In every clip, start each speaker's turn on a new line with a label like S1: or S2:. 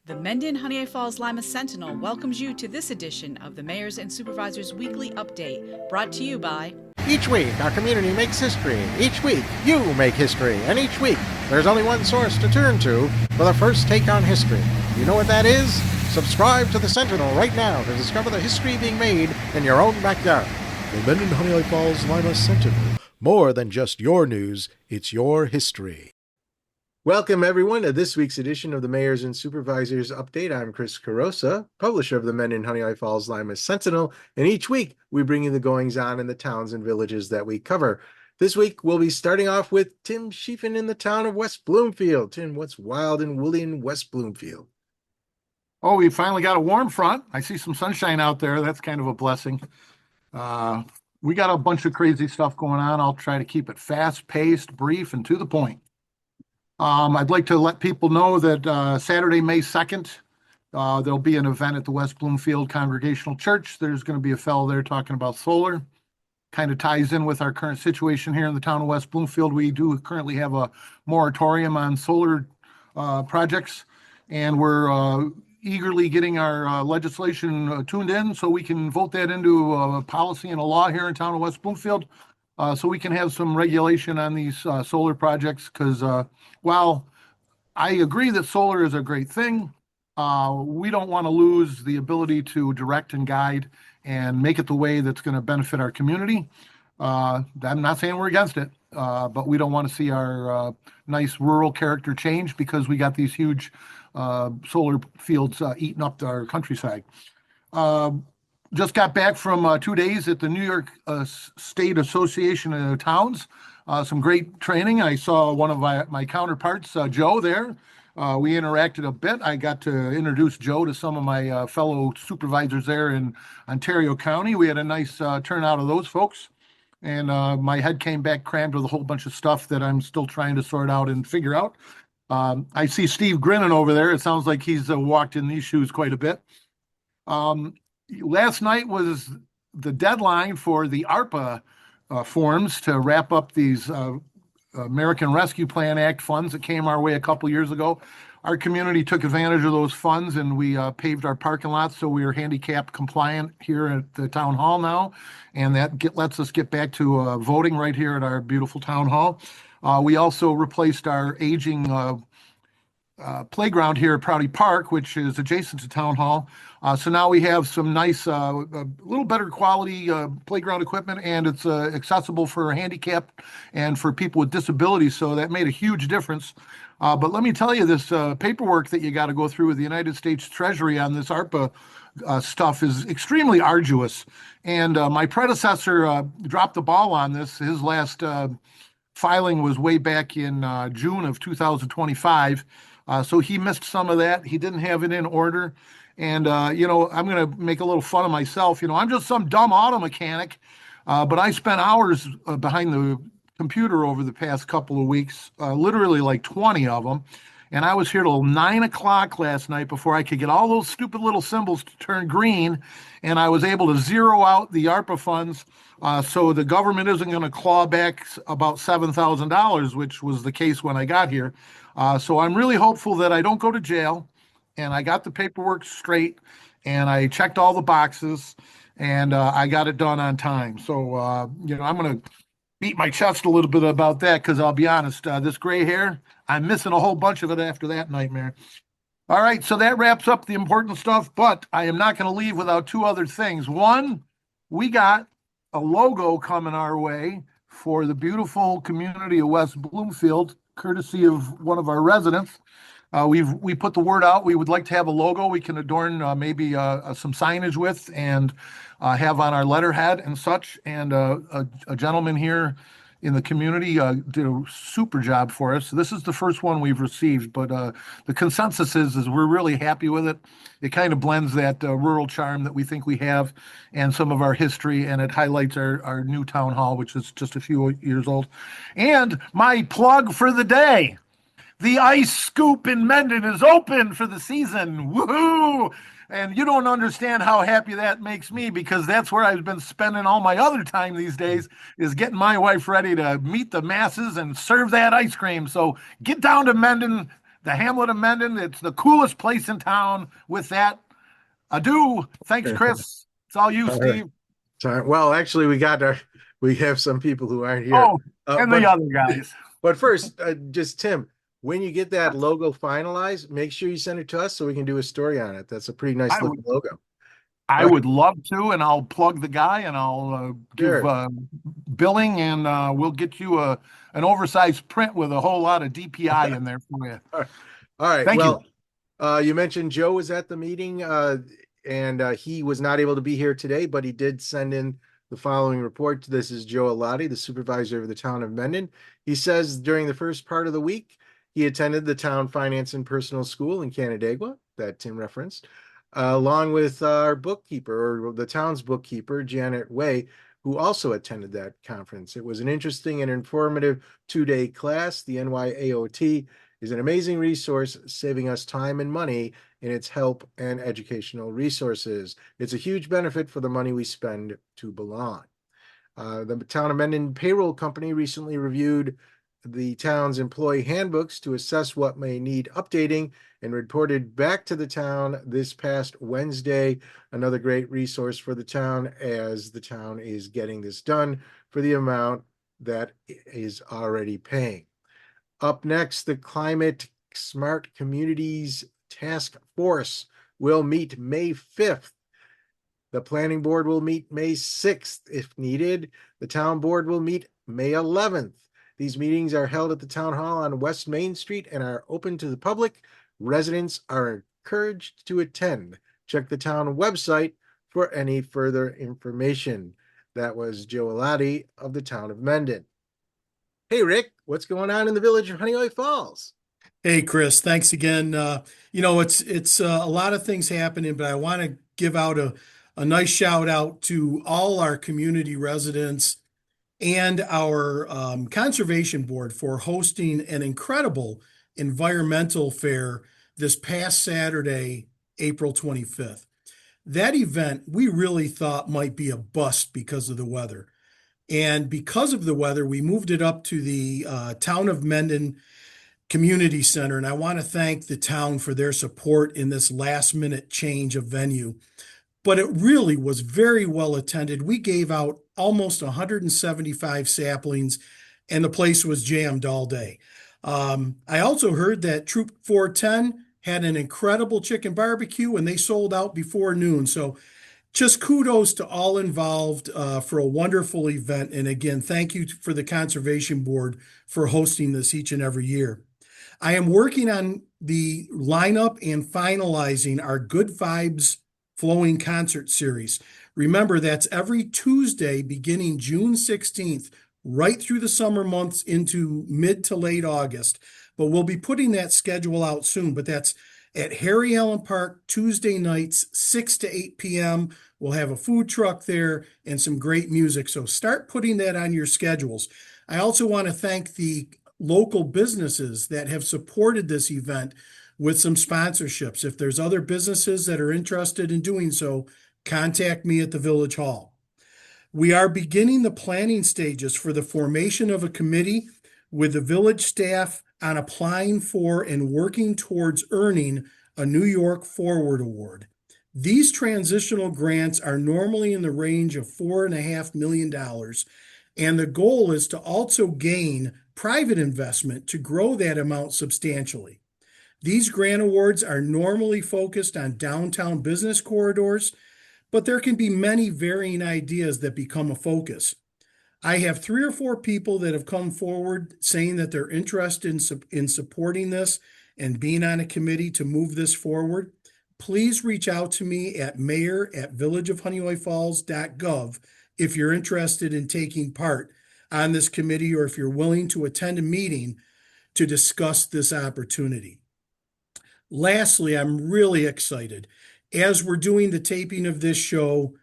S1: The Mendon-Honeoye Falls-Lima Sentinel welcomes you to this edition of the Mayors and Supervisors Weekly Update, brought to you by...
S2: Each week, our community makes history. Each week, you make history. And each week, there's only one source to turn to for the first take on history. You know what that is? Subscribe to the Sentinel right now to discover the history being made in your own backyard.
S3: The Mendon-Honeoye Falls-Lima Sentinel. More than just your news, it's your history.
S2: Welcome, everyone, to this week's edition of the Mayors and Supervisors Update. I'm Chris Carosa, publisher of the Mendon-Honeoye Falls-Lima Sentinel, and each week we bring you the goings-on in the towns and villages that we cover. This week we'll be starting off with Tim Sheefen in the town of West Bloomfield. Tim, what's wild and woolly in West Bloomfield?
S4: Oh, we finally got a warm front. I see some sunshine out there. That's kind of a blessing. We got a bunch of crazy stuff going on. I'll try to keep it fast-paced, brief, and to the point. I'd like to let people know that Saturday, May 2nd, there'll be an event at the West Bloomfield Congregational Church. There's going to be a fellow there talking about solar. Kind of ties in with our current situation here in the town of West Bloomfield. We do currently have a moratorium on solar projects, and we're eagerly getting our legislation tuned in so we can vote that into a policy and a law here in town of West Bloomfield. So we can have some regulation on these solar projects, because while I agree that solar is a great thing, we don't want to lose the ability to direct and guide and make it the way that's going to benefit our community. I'm not saying we're against it, but we don't want to see our nice rural character change because we got these huge solar fields eating up our countryside. Just got back from 2 days at the New York State Association of Towns. Some great training. I saw one of my counterparts, Joe, there. We interacted a bit. I got to introduce Joe to some of my fellow supervisors there in Ontario County. We had a nice turnout of those folks. And my head came back crammed with a whole bunch of stuff that I'm still trying to sort out and figure out. I see Steve grinning over there. It sounds like he's walked in these shoes quite a bit. Last night was the deadline for the ARPA forms to wrap up these American Rescue Plan Act funds that came our way a couple years ago. Our community took advantage of those funds, and we paved our parking lot, so we are handicap compliant here at the town hall now, and that lets us get back to voting right here at our beautiful town hall. We also replaced our aging playground here at Prouty Park, which is adjacent to town hall. So now we have some nice, a little better quality playground equipment, and it's accessible for handicap and for people with disabilities. So that made a huge difference. But let me tell you, this paperwork that you got to go through with the United States Treasury on this ARPA stuff is extremely arduous. And my predecessor dropped the ball on this. His last filing was way back in June of 2025. So he missed some of that. He didn't have it in order. And, I'm going to make a little fun of myself. I'm just some dumb auto mechanic, but I spent hours behind the computer over the past couple of weeks, literally like 20 of them. And I was here till 9 o'clock last night before I could get all those stupid little symbols to turn green. And I was able to zero out the ARPA funds. So the government isn't going to claw back about $7,000, which was the case when I got here. So I'm really hopeful that I don't go to jail, and I got the paperwork straight, and I checked all the boxes, and I got it done on time. So, I'm going to beat my chest a little bit about that, because I'll be honest, this gray hair, I'm missing a whole bunch of it after that nightmare. All right, so that wraps up the important stuff, but I am not going to leave without two other things. One, we got a logo coming our way for the beautiful community of West Bloomfield, courtesy of one of our residents. We put the word out. We would like to have a logo we can adorn maybe some signage with and have on our letterhead and such. And a gentleman here in the community did a super job for us. This is the first one we've received, but the consensus is we're really happy with it. It kind of blends that rural charm that we think we have and some of our history, and it highlights our new town hall, which is just a few years old. And my plug for the day. The ice scoop in Mendon is open for the season. Woohoo! And you don't understand how happy that makes me, because that's where I've been spending all my other time these days, is getting my wife ready to meet the masses and serve that ice cream. So get down to Mendon the Hamlet of Mendon. It's the coolest place in town. With that, adieu. Thanks, Chris. It's all you,
S2: All right.
S4: Steve.
S2: Sorry. Well, actually, we have some people who aren't here.
S4: Oh, and the other guys.
S2: But first, just Tim, when you get that logo finalized, make sure you send it to us so we can do a story on it. That's a pretty nice looking logo.
S4: I would love to, and I'll plug the guy, and I'll give
S2: Sure.
S4: billing, and we'll get you an oversized print with a whole lot of DPI in there for you.
S2: All right.
S4: Thank you.
S2: You mentioned Joe was at the meeting, and he was not able to be here today, but he did send in the following report. This is Joe Alati, the supervisor of the town of Mendon. He says during the first part of the week, he attended the town finance and personal school in Canandaigua that Tim referenced, along with our bookkeeper, or the town's bookkeeper, Janet Way, who also attended that conference. It was an interesting and informative 2-day class. The NYAOT is an amazing resource, saving us time and money in its help and educational resources. It's a huge benefit for the money we spend to belong. The town of Mendon payroll company recently reviewed the town's employee handbooks to assess what may need updating and reported back to the town this past Wednesday. Another great resource for the town, as the town is getting this done for the amount that is already paying. Up next, the Climate Smart Communities Task Force will meet May 5th. The planning board will meet May 6th if needed. The town board will meet May 11th. These meetings are held at the town hall on West Main Street and are open to the public. Residents are encouraged to attend. Check the town website for any further information. That was Joe Alati of the town of Mendon. Hey, Rick, what's going on in the village of Honeoye Falls?
S3: Hey, Chris, thanks again. It's a lot of things happening, but I want to give out a nice shout out to all our community residents and our conservation board for hosting an incredible environmental fair this past Saturday, April 25th. That event we really thought might be a bust because of the weather. And because of the weather, we moved it up to the Town of Mendon Community Center. And I want to thank the town for their support in this last minute change of venue. But it really was very well attended. We gave out almost 175 saplings, and the place was jammed all day. I also heard that Troop 410 had an incredible chicken barbecue, and they sold out before noon. So just kudos to all involved for a wonderful event. And again, thank you for the Conservation Board for hosting this each and every year. I am working on the lineup and finalizing our Good Vibes Flowing concert series. Remember, that's every Tuesday beginning June 16th, right through the summer months into mid to late August. But we'll be putting that schedule out soon. But that's at Harry Allen Park, Tuesday nights, 6 to 8 p.m. We'll have a food truck there and some great music. So start putting that on your schedules. I also want to thank the local businesses that have supported this event with some sponsorships. If there's other businesses that are interested in doing so, contact me at the Village Hall. We are beginning the planning stages for the formation of a committee with the village staff on applying for and working towards earning a New York Forward Award. These transitional grants are normally in the range of $4.5 million, and the goal is to also gain private investment to grow that amount substantially. These grant awards are normally focused on downtown business corridors, but there can be many varying ideas that become a focus. I have 3 or 4 people that have come forward saying that they're interested in supporting this and being on a committee to move this forward. Please reach out to me at mayor@villageofhoneoyefalls.gov if you're interested in taking part on this committee or if you're willing to attend a meeting to discuss this opportunity. Lastly, I'm really excited. As we're doing the taping of this show,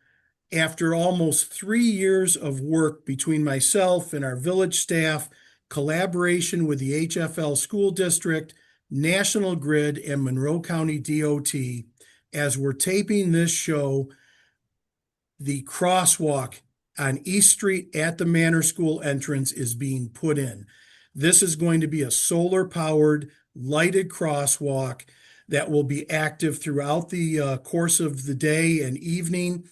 S3: after almost 3 years of work between myself and our village staff, collaboration with the HFL School District, National Grid, and Monroe County DOT, as we're taping this show, the crosswalk on East Street at the Manor School entrance is being put in. This is going to be a solar-powered lighted crosswalk that will be active throughout the course of the day and evening.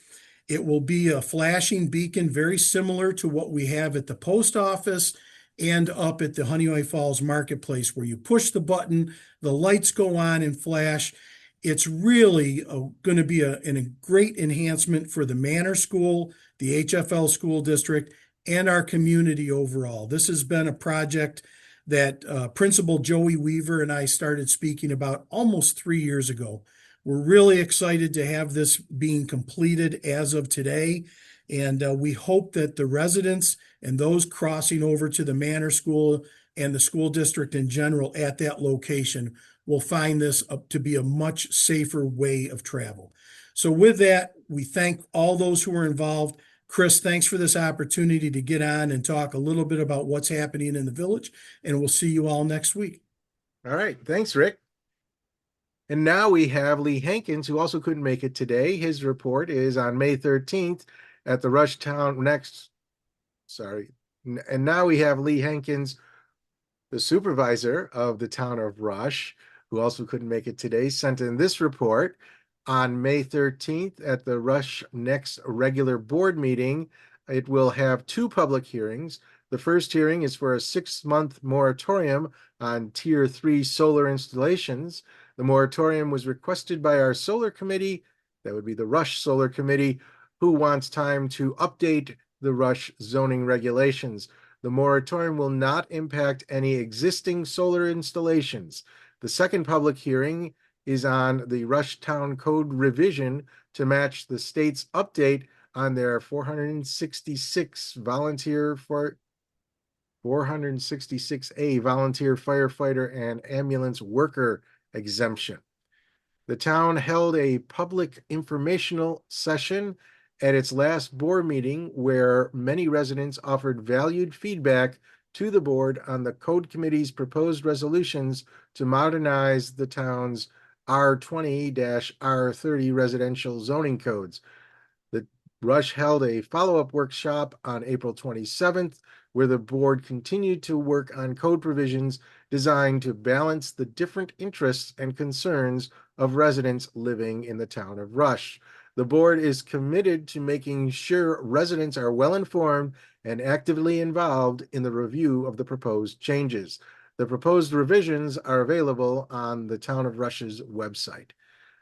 S3: It will be a flashing beacon, very similar to what we have at the post office and up at the Honeoye Falls Marketplace, where you push the button, the lights go on and flash. It's really going to be a great enhancement for the Manor School, the HFL School District, and our community overall. This has been a project that Principal Joey Weaver and I started speaking about almost 3 years ago. We're really excited to have this being completed as of today, and we hope that the residents and those crossing over to the Manor School and the school district in general at that location will find this to be a much safer way of travel. So with that, we thank all those who were involved. Chris, thanks for this opportunity to get on and talk a little bit about what's happening in the village, and we'll see you all next week.
S2: All right. Thanks, Rick. And now we have Lee Hankins, who also couldn't make it today. His report is on May 13th at the Rush Town next. Sorry. And now we have Lee Hankins, the supervisor of the town of Rush, who also couldn't make it today, sent in this report on May 13th at the Rush next regular board meeting. It will have two public hearings. The first hearing is for a 6-month moratorium on Tier 3 solar installations. The moratorium was requested by our solar committee, that would be the Rush Solar Committee, who wants time to update the Rush zoning regulations. The moratorium will not impact any existing solar installations. The second public hearing is on the Rush Town Code revision to match the state's update on their 466A volunteer firefighter and ambulance worker exemption. The town held a public informational session at its last board meeting where many residents offered valued feedback to the board on the code committee's proposed resolutions to modernize the town's R20-R30 residential zoning codes. The Rush held a follow-up workshop on April 27th, where the board continued to work on code provisions designed to balance the different interests and concerns of residents living in the town of Rush. The board is committed to making sure residents are well informed and actively involved in the review of the proposed changes. The proposed revisions are available on the Town of Rush's website.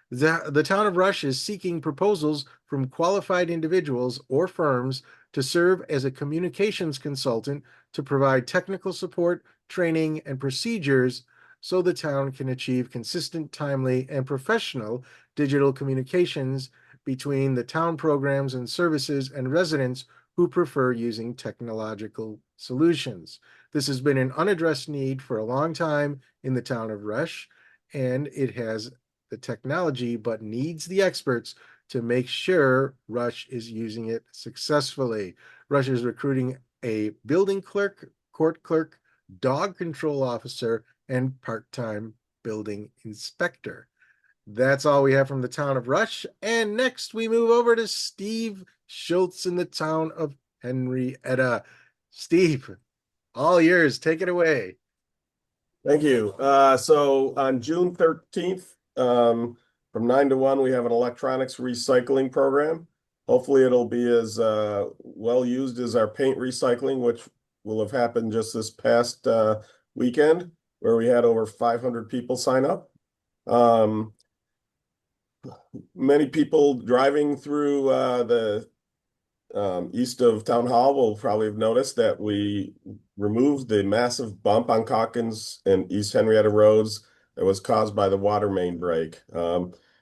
S2: The Town of Rush is seeking proposals from qualified individuals or firms to serve as a communications consultant to provide technical support, training, and procedures so the town can achieve consistent, timely, and professional digital communications between the town programs and services and residents who prefer using technological solutions. This has been an unaddressed need for a long time in the town of Rush, and it has the technology, but needs the experts to make sure Rush is using it successfully. Rush is recruiting a building clerk, court clerk, dog control officer, and part-time building inspector. That's all we have from the town of Rush. And next we move over to Steve Schultz in the town of Henrietta. Steve, all yours. Take it away.
S5: Thank you. So on June 13th, from 9 to 1, we have an electronics recycling program. Hopefully it'll be as well used as our paint recycling, which will have happened just this past weekend, where we had over 500 people sign up. Many people driving through the east of Town Hall will probably have noticed that we removed the massive bump on Calkins and East Henrietta roads that was caused by the water main break.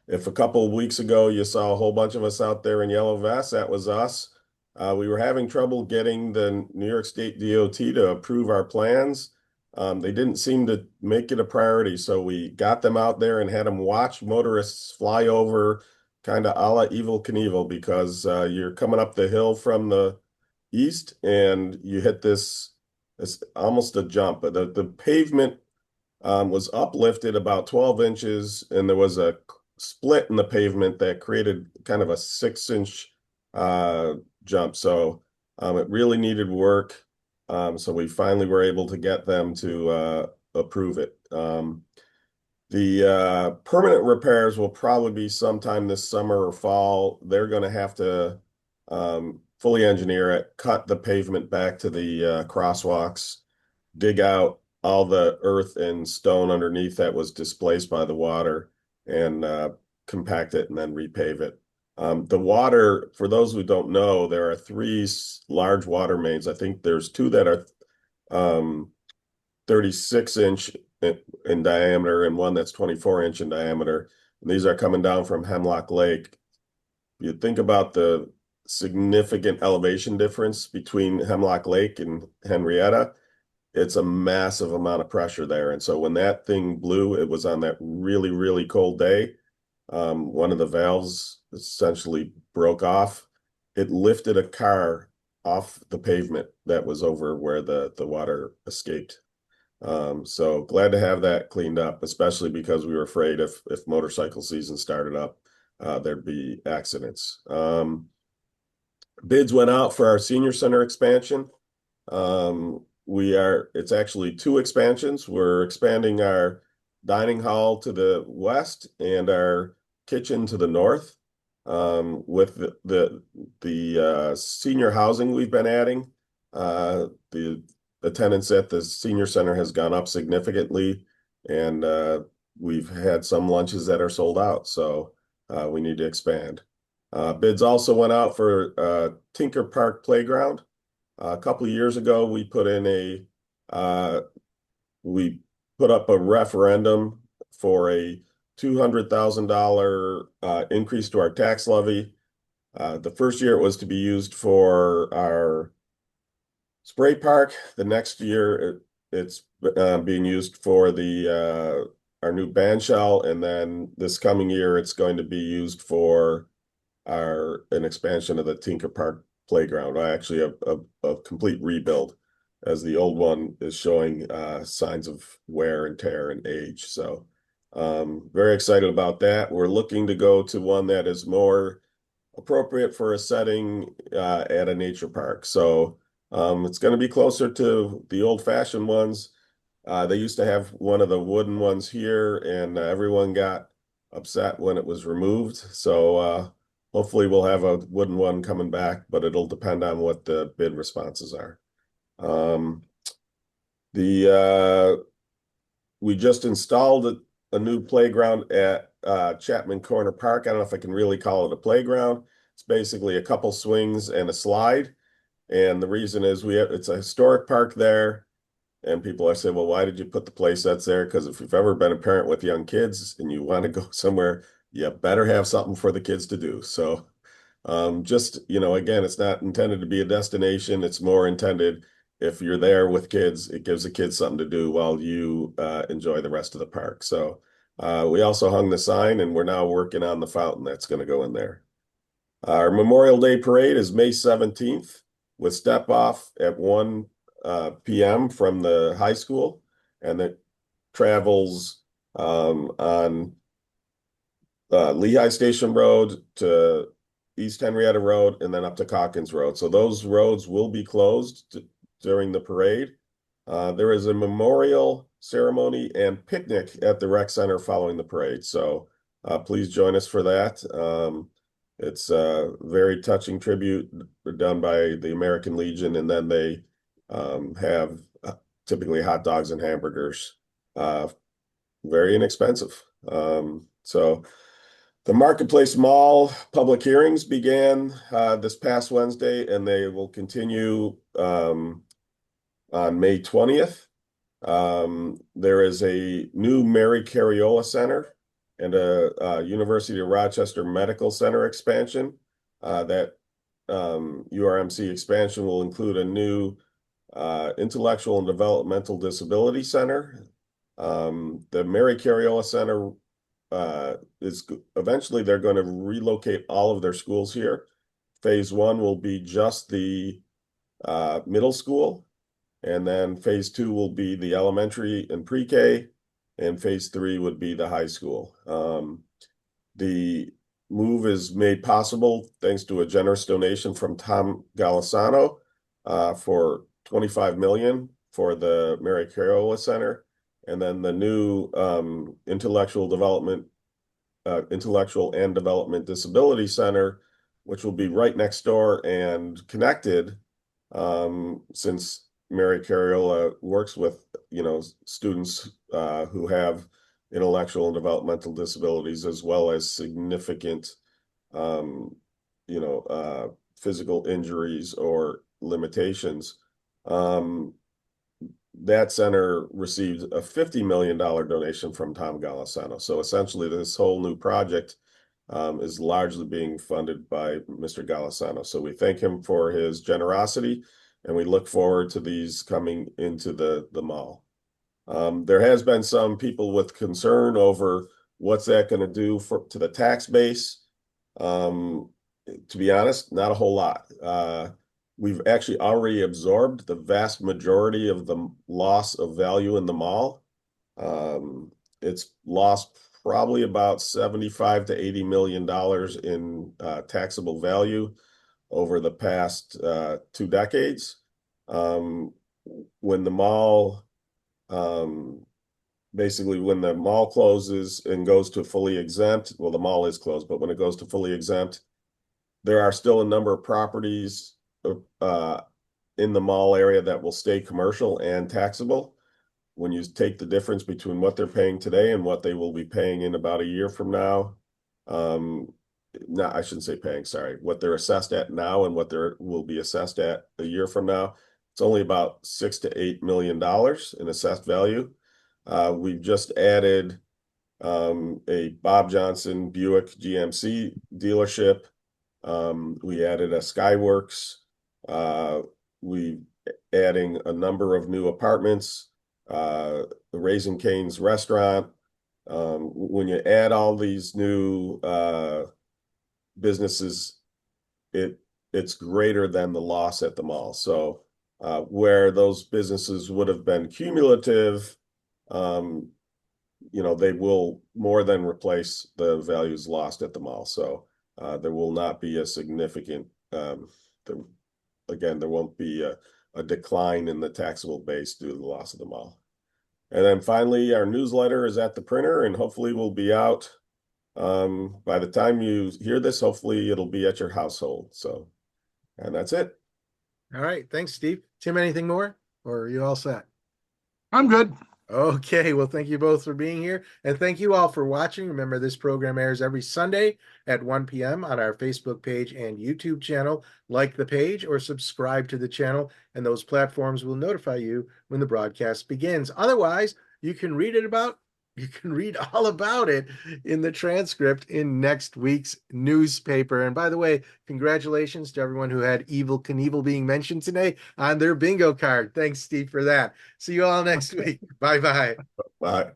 S5: If a couple of weeks ago you saw a whole bunch of us out there in yellow vests, that was us. We were having trouble getting the New York State DOT to approve our plans. They didn't seem to make it a priority, so we got them out there and had them watch motorists fly over, kind of a la Evel Knievel, because you're coming up the hill from the east and you hit this almost a jump. But the pavement was uplifted about 12 inches, and there was a split in the pavement that created kind of a 6-inch jump. So it really needed work. So we finally were able to get them to approve it. The permanent repairs will probably be sometime this summer or fall. They're going to have to fully engineer it, cut the pavement back to the crosswalks, dig out all the earth and stone underneath that was displaced by the water, and compact it and then repave it. The water, for those who don't know, there are three large water mains. I think there's two that are 36-inch in diameter and one that's 24-inch in diameter. And these are coming down from Hemlock Lake. You think about the significant elevation difference between Hemlock Lake and Henrietta. It's a massive amount of pressure there. And so when that thing blew, it was on that really, really cold day. One of the valves essentially broke off. It lifted a car off the pavement that was over where the water escaped. So glad to have that cleaned up, especially because we were afraid if motorcycle season started up, there'd be accidents. Bids went out for our senior center expansion. It's actually two expansions. We're expanding our dining hall to the west and our kitchen to the north. With the senior housing we've been adding, the attendance at the senior center has gone up significantly, and we've had some lunches that are sold out, so we need to expand. Bids also went out for Tinker Park Playground. A couple of years ago, we put up a referendum for a $200,000 increase to our tax levy. The first year it was to be used for our spray park. The next year it's being used for our new band shell, and then this coming year it's going to be used for an expansion of the Tinker Park playground. Actually a complete rebuild, as the old one is showing signs of wear and tear and age. So very excited about that. We're looking to go to one that is more appropriate for a setting at a nature park. So it's going to be closer to the old-fashioned ones. They used to have one of the wooden ones here, and everyone got upset when it was removed. So hopefully we'll have a wooden one coming back, but it'll depend on what the bid responses are. We just installed a new playground at Chapman Corner Park. I don't know if I can really call it a playground. It's basically a couple swings and a slide. And the reason is it's a historic park there. And people are saying, well, why did you put the play sets there? Because if you've ever been a parent with young kids and you want to go somewhere, you better have something for the kids to do. So just, again, it's not intended to be a destination. It's more intended, if you're there with kids, it gives the kids something to do while you enjoy the rest of the park. So we also hung the sign, and we're now working on the fountain that's going to go in there. Our Memorial Day Parade is May 17th with step off at 1 p.m. from the high school, and it travels on Lehigh Station Road to East Henrietta Road and then up to Calkins Road. So those roads will be closed during the parade. There is a memorial ceremony and picnic at the rec center following the parade. So please join us for that. It's a very touching tribute done by the American Legion, and then they have typically hot dogs and hamburgers. Very inexpensive. So the Marketplace Mall public hearings began this past Wednesday, and they will continue on May 20th. There is a new Mary Cariola Center and a University of Rochester Medical Center expansion. That URMC expansion will include a new Intellectual and Developmental Disability Center. The Mary Cariola Center is eventually they're going to relocate all of their schools here. Phase 1 will be just the middle school, and then phase 2 will be the elementary and pre-K, and phase 3 would be the high school. The move is made possible thanks to a generous donation from Tom Golisano for $25 million for the Mary Cariola Center, and then the new Intellectual and Development Disability Center, which will be right next door and connected, since Mary Carriola works with, students who have intellectual and developmental disabilities, as well as significant, physical injuries or limitations. That center received a $50 million donation from Tom Golisano. So essentially, this whole new project is largely being funded by Mr. Golisano. So we thank him for his generosity, and we look forward to these coming into the mall. There has been some people with concern over what's that going to do to the tax base. To be honest, not a whole lot. We've actually already absorbed the vast majority of the loss of value in the mall. It's lost probably about $75 to $80 million in taxable value over the past 2 decades. When the mall basically, when the mall closes and goes to fully exempt, well, the mall is closed, but when it goes to fully exempt, there are still a number of properties in the mall area that will stay commercial and taxable. When you take the difference between what they're paying today and what they will be paying in about a year from now, no, I shouldn't say paying, sorry, what they're assessed at now and what they will be assessed at a year from now, it's only about $6 to $8 million in assessed value. We've just added a Bob Johnson Buick GMC dealership. We added a Skyworks. We adding a number of new apartments, the Raising Cane's restaurant. When you add all these new businesses, it's greater than the loss at the mall. So where those businesses would have been cumulative, they will more than replace the values lost at the mall. So there will not be a significant, there won't be a decline in the taxable base due to the loss of the mall. And then finally, our newsletter is at the printer and hopefully will be out. By the time you hear this, hopefully it'll be at your household. So, and that's it.
S2: All right. Thanks, Steve. Tim, anything more? Or are you all set?
S4: I'm good.
S2: Okay, well, thank you both for being here, and thank you all for watching. Remember, this program airs every Sunday at 1 p.m. on our Facebook page and YouTube channel. Like the page or subscribe to the channel, and those platforms will notify you when the broadcast begins. Otherwise, you can read all about it in the transcript in next week's newspaper. And by the way, congratulations to everyone who had Evel Knievel being mentioned today on their bingo card. Thanks, Steve, for that. See you all next week. Bye-bye.
S5: Bye.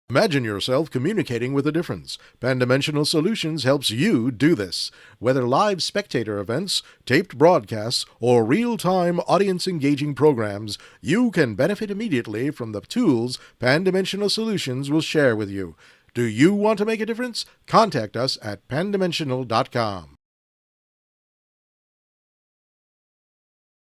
S6: Imagine yourself communicating with a difference. Pan-Dimensional Solutions helps you do this. Whether live spectator events, taped broadcasts, or real-time audience-engaging programs, you can benefit immediately from the tools Pan-Dimensional Solutions will share with you. Do you want to make a difference? Contact us at pandimensional.com.